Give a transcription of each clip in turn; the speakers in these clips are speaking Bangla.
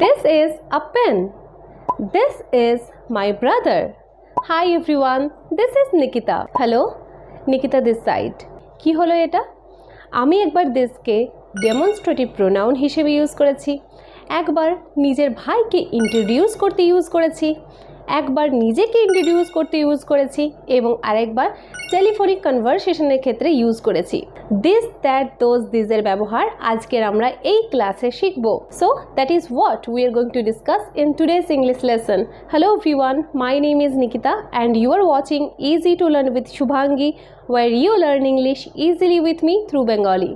This is a pen. This is my brother. Hi everyone, this is Nikita. Hello, Nikita this side. কি হলো এটা? আমি একবার দিসকে ডেমনস্ট্রেটিভ প্রোনাউন হিসেবে ইউজ করেছি, একবার নিজের ভাইকে ইন্ট্রোডিউস করতে ইউজ করেছি, একবার নিজেকে ইন্ট্রোডিউস করতে ইউজ করেছি এবং আরেকবার টেলিফোনিক কনভারসেশনের ক্ষেত্রে ইউজ করেছি। দিস দ্যাট দোজ দিজের ব্যবহার আজকের আমরা এই ক্লাসে শিখব। So that is what we are going to discuss in today's English lesson. Hello everyone, my name is Nikita and you are watching easy to learn with Shubhangi, where you learn English easily with me through Bengali.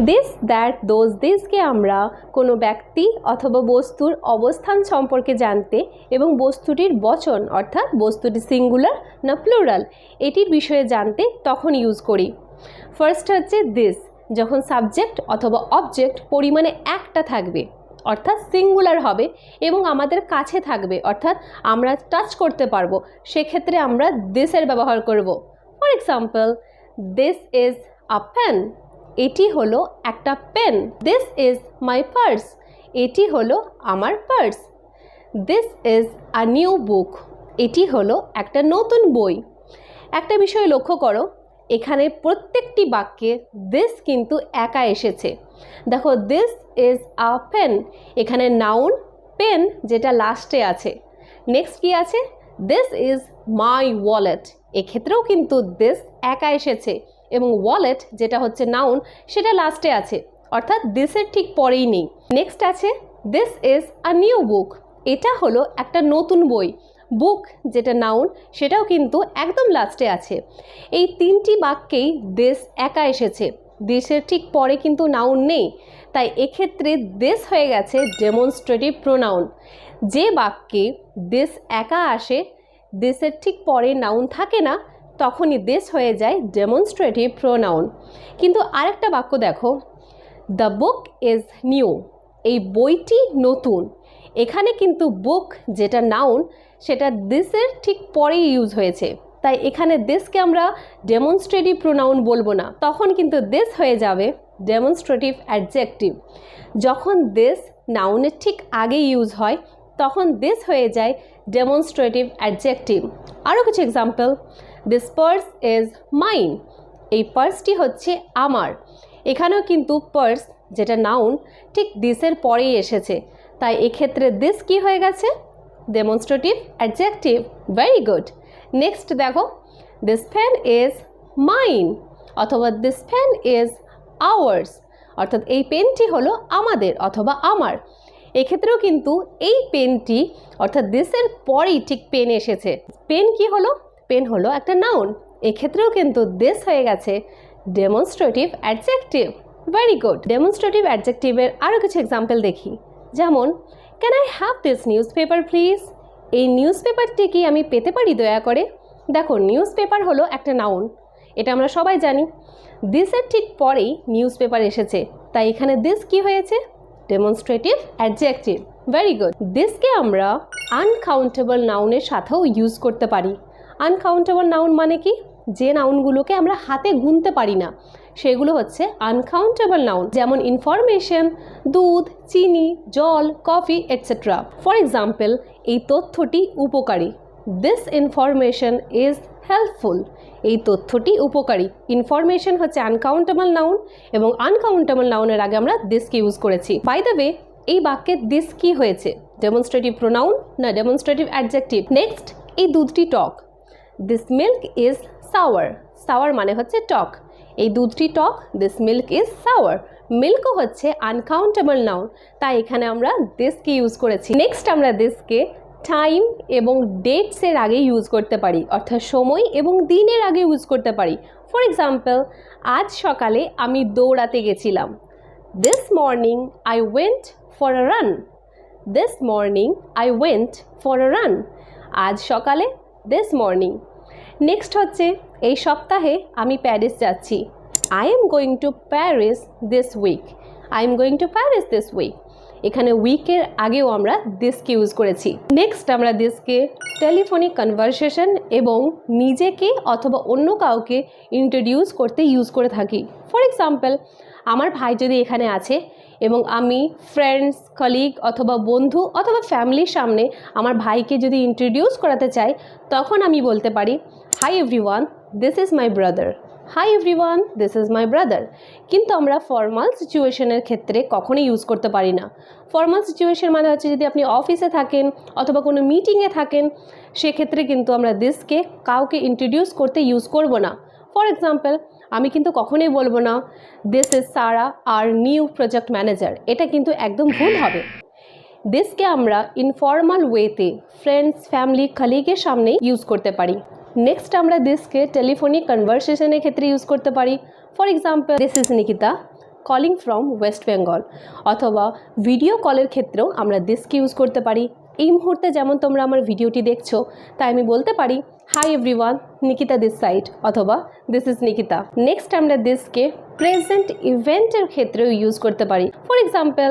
This that those দিসকে আমরা কোনো ব্যক্তি অথবা বস্তুর অবস্থান সম্পর্কে জানতে এবং বস্তুটির বচন অর্থাৎ বস্তুটি সিঙ্গুলার না প্লুরাল এটির বিষয়ে জানতে তখন ইউজ করি। ফার্স্ট হচ্ছে দিস, যখন সাবজেক্ট অথবা অবজেক্ট পরিমাণে একটা থাকবে অর্থাৎ সিঙ্গুলার হবে এবং আমাদের কাছে থাকবে অর্থাৎ আমরা টাচ করতে পারবো, সেক্ষেত্রে আমরা দিসের ব্যবহার করব। For example, this is a pen, এটি হলো একটা পেন। দিস ইজ মাই পার্স, এটি হলো আমার পার্স। This is a new book, এটি হলো একটা নতুন বই। একটা বিষয় লক্ষ্য করো, এখানে প্রত্যেকটি বাক্যে দিস কিন্তু একা এসেছে। দেখো, দিস ইজ আ পেন, এখানে নাউন পেন যেটা লাস্টে আছে। নেক্সট কি আছে? দিস ইজ মাই ওয়ালেট, এক্ষেত্রেও কিন্তু দিস একা এসেছে এবং ওয়ালেট যেটা হচ্ছে নাউন সেটা লাস্টে আছে, অর্থাৎ দিসের ঠিক পরেই নেই। নেক্সট আছে দিস ইজ আ নিউ বুক, এটা হলো একটা নতুন বই। বুক যেটা নাউন সেটাও কিন্তু একদম লাস্টে আছে। এই তিনটি বাক্যেই দিস একা এসেছে, দিসের ঠিক পরে কিন্তু নাউন নেই, তাই এক্ষেত্রে দিস হয়ে গেছে ডেমনস্ট্রেটিভ প্রোনাউন। যে বাক্যে দিস একা আসে, দিসের ঠিক পরে নাউন থাকে না, তখনই দিস হয়ে যায় ডেমনস্ট্রেটিভ প্রোনাউন। কিন্তু আরেকটা বাক্য দেখো, দ্য বুক ইজ নিউ, এই বইটি নতুন। এখানে কিন্তু বুক যেটা নাউন সেটা দিসের ঠিক পরেই ইউজ হয়েছে, তাই এখানে দিসকে আমরা ডেমনস্ট্রেটিভ প্রোনাউন বলবো না, তখন কিন্তু দিস হয়ে যাবে ডেমনস্ট্রেটিভ অ্যাডজেক্টিভ। যখন দিস নাউনের ঠিক আগে ইউজ হয় তখন দিস হয়ে যায় ডেমনস্ট্রেটিভ অ্যাডজেক্টিভ। আরও কিছু example, this purse is mine, এই পার্সটি হচ্ছে আমার। এখানেও কিন্তু পার্স যেটা নাউন ঠিক দিসের পরেই এসেছে, তাই এক্ষেত্রে দিস কি হয়ে গেছে? Demonstrative adjective. Very good. Next দেখো, দিস পেন ইজ মাইন অথবা দিস পেন ইজ আওয়ার্স, অর্থাৎ এই পেনটি হলো আমাদের অথবা আমার। এক্ষেত্রেও কিন্তু এই পেনটি অর্থাৎ দিসের পরেই ঠিক পেন এসেছে। পেন কি হলো? পেন হলো একটা নাউন, এক্ষেত্রেও কিন্তু দিস হয়ে গেছে demonstrative adjective. Very good. Demonstrative অ্যাডজেক্টিভের আরও কিছু এক্সাম্পল দেখি, যেমন can I have this newspaper please, এই নিউজ পেপারটি কি আমি পেতে পারি দয়া করে? দেখো, নিউজ পেপার হলো একটা নাউন, এটা আমরা সবাই জানি। দিসের ঠিক পরেই নিউজ পেপার এসেছে, তাই এখানে দিস কি হয়েছে? Demonstrative adjective. Very good. দিসকে আমরা আনকাউন্টেবল নাউনের সাথেও ইউজ করতে পারি। আনকাউন্টেবল নাউন মানে কি? যে নাউনগুলোকে আমরা হাতে গুনতে পারি না সেগুলো হচ্ছে আনকাউন্টেবল নাউন, যেমন ইনফরমেশন, দুধ, চিনি, জল, কফি এটসেট্রা। ফর এক্সাম্পল, এই তথ্যটি উপকারী, দিস ইনফরমেশন ইজ হেল্পফুল, এই তথ্যটি উপকারী। ইনফরমেশন হচ্ছে আনকাউন্টেবল নাউন এবং আনকাউন্টেবল নাউনের আগে আমরা দিসকে ইউজ করেছি। বাই দ্য ওয়ে, এই বাক্যে দিস কি হয়েছে? ডেমনস্ট্রেটিভ প্রোনাউন না ডেমনস্ট্রেটিভ অ্যাডজেক্টিভ? নেক্সট, এই দুধটি টক, this milk is sour, sour মানে হচ্ছে টক। এই দুধটি টক, দিস মিল্ক ইজ সাওয়ার। মিল্কও হচ্ছে আনকাউন্টেবল নাউন, তাই এখানে আমরা দিসকে ইউজ করেছি। নেক্সট, আমরা দিসকে টাইম এবং ডেটসের আগে ইউজ করতে পারি, অর্থাৎ সময় এবং দিনের আগে ইউজ করতে পারি। ফর এক্সাম্পল, আজ সকালে আমি দৌড়াতে গেছিলাম, this morning I went for a run, this morning I went for a run, আজ সকালে, দিস মর্নিং। নেক্সট হচ্ছে, এই সপ্তাহে আমি প্যারিস যাচ্ছি, I am going to Paris this week, I am going to Paris this week. এখানে উইকের আগেও আমরা দিসকে ইউজ করেছি। নেক্সট, আমরা দিসকে টেলিফোনিক কনভারসেশন এবং নিজেকে অথবা অন্য কাউকে ইন্ট্রোডিউস করতে ইউজ করে থাকি। ফর এক্সাম্পল, আমার ভাই যদি এখানে আছে এবং আমি ফ্রেন্ডস, কলিগ অথবা বন্ধু অথবা ফ্যামিলির সামনে আমার ভাইকে যদি ইন্ট্রোডিউস করাতে চাই, তখন আমি বলতে পারি, hi everyone, this is my brother. Hi everyone, this is my brother. কিন্তু আমরা ফর্মাল সিচুয়েশনের ক্ষেত্রে কখনোই ইউজ করতে পারি না। ফর্মাল সিচুয়েশন মানে হচ্ছে যদি আপনি অফিসে থাকেন অথবা কোনো মিটিংয়ে থাকেন, সেক্ষেত্রে কিন্তু আমরা দিসকে কাউকে ইন্ট্রোডিউস করতে ইউজ করব না। ফর এক্সাম্পল, আমি কিন্তু কখনোই বলবো না this is Sara our new project manager. এটা কিন্তু একদম ভুল হবে। দিসকে আমরা ইনফর্মাল ওয়েতে ফ্রেন্ডস, ফ্যামিলি, কলিগের সামনেই ইউজ করতে পারি। নেক্সট আমরা দিসকে টেলিফোনিক কনভারসেশনের ক্ষেত্রে ইউজ করতে পারি। For example, this is Nikita calling from West Bengal. অথবা ভিডিও কলের ক্ষেত্রেও আমরা দিসকে ইউজ করতে পারি। এই মুহূর্তে যেমন তোমরা আমার ভিডিওটি দেখছো, তাই আমি বলতে পারি, hi everyone, Nikita this side, অথবা দিস ইজ নিকিতা। নেক্সট আমরা দিসকে প্রেজেন্ট ইভেন্টের ক্ষেত্রেও ইউজ করতে পারি। For example,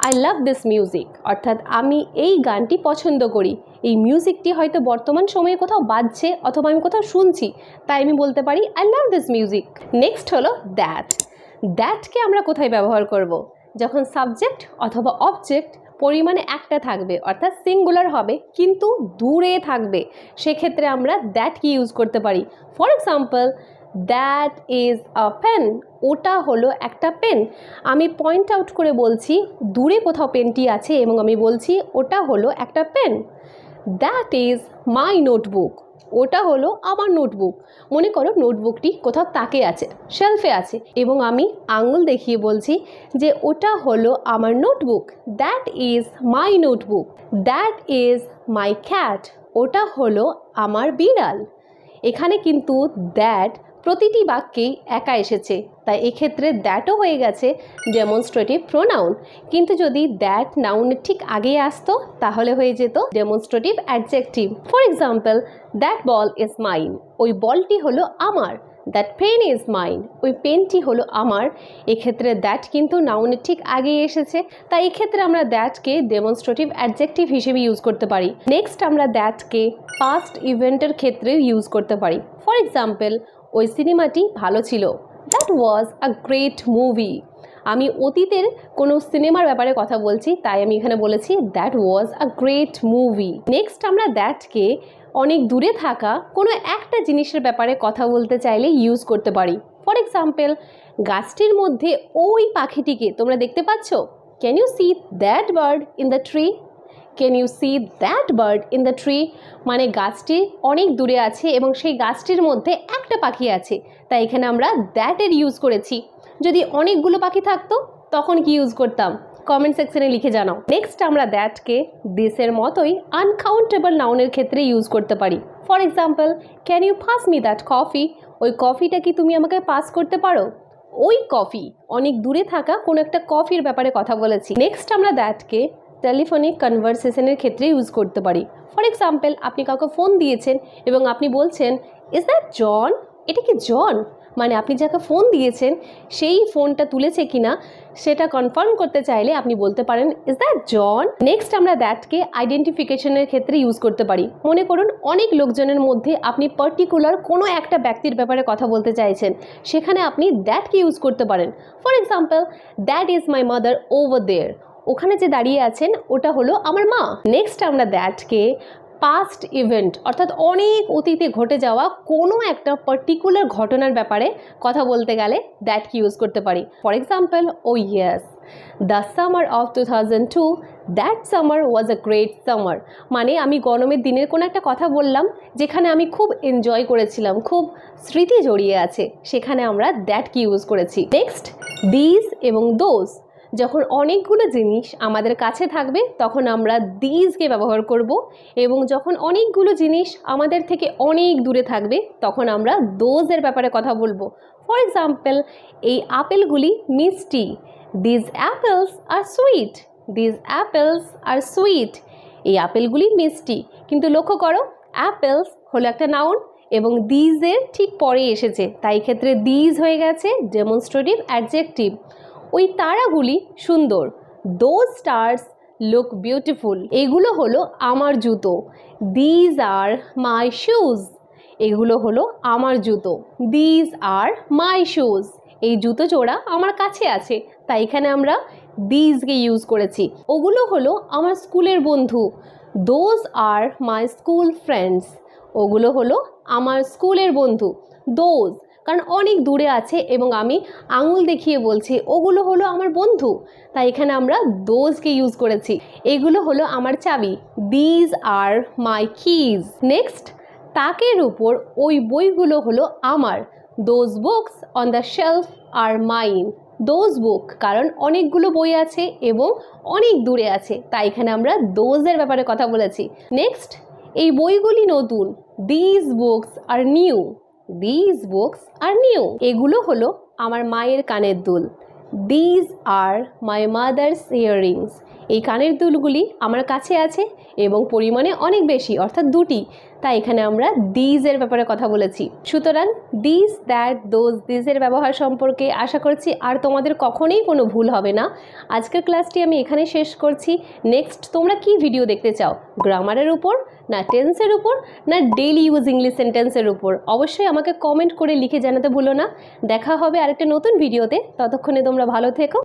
I love this music, অর্থাৎ আমি এই গানটি পছন্দ করি। এই মিউজিকটি হয়তো বর্তমান সময়ে কোথাও বাজছে অথবা আমি কোথাও শুনছি, তাই আমি বলতে পারি I love this music. Next হলো দ্যাট। দ্যাটকে আমরা কোথায় ব্যবহার করব? যখন সাবজেক্ট অথবা অবজেক্ট পরিমাণে একটা থাকবে, অর্থাৎ সিঙ্গুলার হবে কিন্তু দূরে থাকবে, সেক্ষেত্রে আমরা দ্যাটকে ইউজ করতে পারি। For example, that is a pen, ওটা হলো একটা পেন। আমি পয়েন্ট আউট করে বলছি দূরে কোথাও পেনটি আছে এবং আমি বলছি ওটা হলো একটা pen. That is my notebook, ওটা হলো আমার নোটবুক। মনে করো নোটবুকটি কোথাও তাকে আছে, শেলফে আছে, এবং আমি আঙুল দেখিয়ে বলছি যে ওটা হলো আমার notebook. That is my notebook. That is my cat, ওটা হলো আমার বিড়াল। এখানে কিন্তু দ্যাট প্রতিটি বাক্যেই একা এসেছে, তাই এক্ষেত্রে দ্যাটও হয়ে গেছে ডেমনস্ট্রেটিভ প্রোনাউন। কিন্তু যদি দ্যাট নাউনের ঠিক আগে আসতো তাহলে হয়ে যেত demonstrative adjective. For example, that ball is mine, ওই বলটি হলো আমার। দ্যাট পেন ইজ মাইন, ওই পেনটি হলো আমার। এক্ষেত্রে দ্যাট কিন্তু নাউনের ঠিক আগেই এসেছে, তাই এক্ষেত্রে আমরা দ্যাটকে ডেমনস্ট্রেটিভ অ্যাডজেক্টিভ হিসেবে ইউজ করতে পারি। নেক্সট আমরা দ্যাটকে পাস্ট ইভেন্টের ক্ষেত্রেও ইউজ করতে পারি। ফর এক্সাম্পল, ওই সিনেমাটি ভালো ছিল, that was a great movie. আমি অতীতের কোনো সিনেমার ব্যাপারে কথা বলছি, তাই আমি এখানে বলেছি that was a great movie. Next আমরা দ্যাটকে অনেক দূরে থাকা কোনো একটা জিনিসের ব্যাপারে কথা বলতে চাইলে ইউজ করতে পারি। ফর এক্সাম্পল, গাছটির মধ্যে ওই পাখিটিকে তোমরা দেখতে পাচ্ছ? Can you see that bird in the tree? Can you see that bird in the tree মানে গাছটি অনেক দূরে আছে এবং সেই গাছটির মধ্যে একটা পাখি আছে, তাই এখানে আমরা দ্যাটের ইউজ করেছি। যদি অনেকগুলো পাখি থাকতো তখন কি ইউজ করতাম? কমেন্ট সেকশনে লিখে জানাও। নেক্সট আমরা দ্যাটকে দিসের মতোই আনকাউন্টেবল নাউনের ক্ষেত্রে ইউজ করতে পারি। For example, can you pass me that coffee, ওই কফিটা কি তুমি আমাকে পাস করতে পারো? ওই কফি, অনেক দূরে থাকা কোনো একটা কফির ব্যাপারে কথা বলেছি। নেক্সট আমরা দ্যাটকে টেলিফোনিক কনভারসেশনের ক্ষেত্রে ইউজ করতে পারি। ফর এক্সাম্পল, আপনি কাউকে ফোন দিয়েছেন এবং আপনি বলছেন, ইজ দ্যাট জন? এটা কি জন? মানে আপনি যাকে ফোন দিয়েছেন সেই ফোনটা তুলেছে কিনা সেটা কনফার্ম করতে চাইলে আপনি বলতে পারেন, ইজ দ্যাট জন? নেক্সট আমরা দ্যাটকে আইডেন্টিফিকেশনের ক্ষেত্রে ইউজ করতে পারি। মনে করুন অনেক লোকজনের মধ্যে আপনি পার্টিকুলার কোনো একটা ব্যক্তির ব্যাপারে কথা বলতে চাইছেন, সেখানে আপনি দ্যাটকে ইউজ করতে পারেন। For example, that is my mother over there, ওখানে যে দাঁড়িয়ে আছেন ওটা হলো আমার মা। নেক্সট আমরা দ্যাটকে পাস্ট ইভেন্ট অর্থাৎ অনেক অতীতে ঘটে যাওয়া কোনো একটা পার্টিকুলার ঘটনার ব্যাপারে কথা বলতে গেলে দ্যাটকে ইউজ করতে পারি। For example, oh yes, the summer of 2002, that summer was a great summer মানে আমি গরমের দিনের কোনো একটা কথা বললাম যেখানে আমি খুব এনজয় করেছিলাম, খুব স্মৃতি জড়িয়ে আছে, সেখানে আমরা দ্যাটকে ইউজ করেছি। নেক্সট, দিস এবং দোজ, যখন অনেকগুলো জিনিস আমাদের কাছে থাকবে তখন আমরা দিসকে ব্যবহার করব, এবং যখন অনেকগুলো জিনিস আমাদের থেকে অনেক দূরে থাকবে তখন আমরা দোজের ব্যাপারে কথা বলবো। ফর এক্সাম্পল, এই আপেলগুলি মিষ্টি, this apples are sweet, this apples are sweet, এই আপেলগুলি মিষ্টি। কিন্তু লক্ষ্য করো অ্যাপেলস হলো একটা নাউন এবং দিজের ঠিক পরে এসেছে, তাই ক্ষেত্রে দিজ হয়ে গেছে ডেমনস্ট্রেটিভ অ্যাডজেক্টিভ। ওই তারাগুলি সুন্দর, দোজ স্টার্স লুক বিউটিফুল, এগুলো হলো আমার জুতো, দিজ আর মাই শুজ, এগুলো হলো আমার জুতো, দিজ আর মাই শুজ, এই জুতো জোড়া আমার কাছে আছে, তাই এখানে আমরা দিজকে ইউজ করেছি। ওগুলো হলো আমার স্কুলের বন্ধু, those are my school friends. ওগুলো হলো আমার স্কুলের বন্ধু, দোজ কারণ অনেক দূরে আছে এবং আমি আঙুল দেখিয়ে বলছি ওগুলো হলো আমার বন্ধু, তাই এখানে আমরা দোজকে ইউজ করেছি। এগুলো হলো আমার চাবি, these are my keys. Next, তাকের উপর ওই বইগুলো হলো আমার, those books on the shelf are mine. Those book কারণ অনেকগুলো বই আছে এবং অনেক দূরে আছে, তাই এখানে আমরা দোজের ব্যাপারে কথা বলেছি। নেক্সট, এই বইগুলি নতুন, these books are new. These books are new. এগুলো হলো আমার মায়ের কানের দুল, these are my mother's earrings. এই কানের দুলগুলি আমার কাছে আছে এবং পরিমাণে অনেক বেশি অর্থাৎ দুটি, তাই এখানে আমরা দিজের ব্যাপারে কথা বলেছি। সুতরাং দিস, দ্যাট, দোজ, দিজের ব্যবহার সম্পর্কে আশা করছি আর তোমাদের কখনোই কোনো ভুল হবে না। আজকের ক্লাসটি আমি এখানে শেষ করছি। নেক্সট তোমরা কি ভিডিও দেখতে চাও, গ্রামারের উপর না টেন্সের উপর না ডেইলি ইউজ ইংলিশ সেন্টেন্সের উপর, অবশ্যই আমাকে কমেন্ট করে লিখে জানাতে ভুলো না। দেখা হবে আরেকটা নতুন ভিডিওতে, ততক্ষণে তোমরা ভালো থেকো।